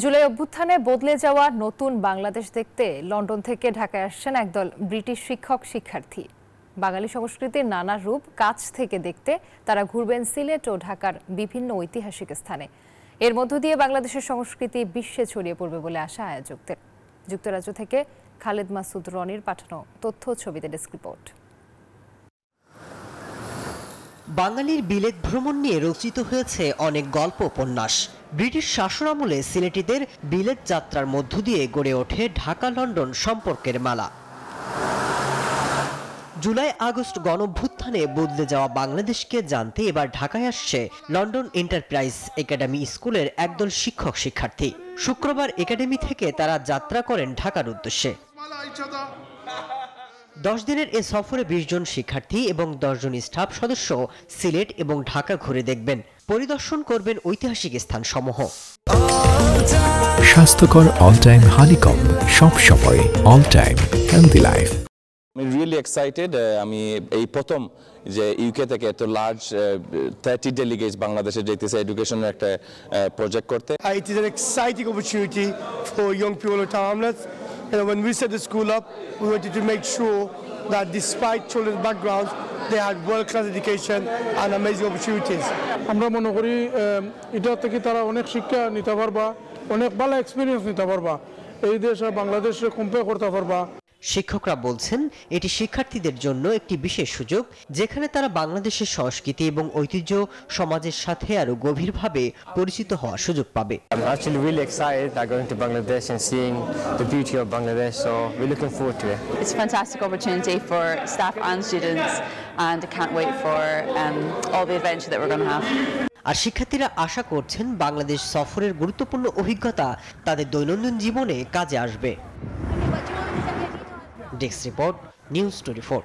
জুলাই অভ্যুত্থানে বদলে যাওয়া নতুন বাংলাদেশ দেখতে লন্ডন থেকে ঢাকায় আসছেন একদল ব্রিটিশ শিক্ষার্থী। বাঙালি সংস্কৃতির নানা রূপ কাছ থেকে দেখতে তারা ঘুরবেন সিলেট ও ঢাকার বিভিন্ন ঐতিহাসিক স্থানে। এর মধ্য দিয়ে বাংলাদেশের সংস্কৃতি বিশ্বে ছড়িয়ে পড়বে বলে আশা আয়োজকদের। যুক্তরাজ্য থেকে খালেদ মাসুদ রনির পাঠানো তথ্য ছবিতে ডেস্ক রিপোর্ট। বাঙালির বিলেত ভ্রমণ নিয়ে রচিত হয়েছে অনেক গল্প উপন্যাস। ব্রিটিশ শাসনামলে সিলেটিদের বিলেত যাত্রার মধ্য দিয়ে গড়ে ওঠে ঢাকা লন্ডন সম্পর্কের মালা। জুলাই আগস্ট গণঅভ্যুত্থানে বদলে যাওয়া বাংলাদেশকে জানতে এবার ঢাকায় আসছে লন্ডন এন্টারপ্রাইজ একাডেমি স্কুলের একদল শিক্ষার্থী। শুক্রবার একাডেমি থেকে তারা যাত্রা করেন ঢাকার উদ্দেশ্যে। 10 দিনের এ সফরে 20 জন শিক্ষার্থী এবং 10 জন স্টাফ সদস্য সিলেট এবং ঢাকা ঘুরে দেখবেন, পরিদর্শন করবেন ঐতিহাসিক স্থানসমূহ। স্বাস্থ্যকর অল টাইম হানিকম, সব সময় অল টাইম হেলদি লাইফ। আমি রিয়েলি এক্সাইটেড। আমি এই প্রথম যে ইউকে থেকে এত লার্জ 30 ডেলিগেটস বাংলাদেশে যেতেছে এডুকেশনের একটা প্রজেক্ট করতে। It is an exciting opportunity for young people of Tower Hamlets. When we set the school up, we wanted to make sure that despite children's backgrounds, they had world-class education and amazing opportunities. আমরা মনে করি এটা থেকে তারা অনেক শিক্ষা নিতে পারবা, অনেক ভালো এক্সপিরিয়েন্স নিতে পারবা, এই দেশ আর বাংলাদেশে কম্পেয়ার করতে পারবা। শিক্ষকরা বলছেন এটি শিক্ষার্থীদের জন্য একটি বিশেষ সুযোগ, যেখানে তারা বাংলাদেশের সংস্কৃতি এবং ঐতিহ্য সমাজের সাথে আরো গভীরভাবে পরিচিত হওয়ার সুযোগ পাবে। I'm actually really excited about going to Bangladesh and seeing the beauty of Bangladesh, so we're looking forward to it. It's a fantastic opportunity for staff and students, and I can't wait for all the adventure that we're going to have. আর শিক্ষার্থীরা আশা করছেন বাংলাদেশ সফরের গুরুত্বপূর্ণ অভিজ্ঞতা তাদের দৈনন্দিন জীবনে কাজে আসবে। Desk report, news 24।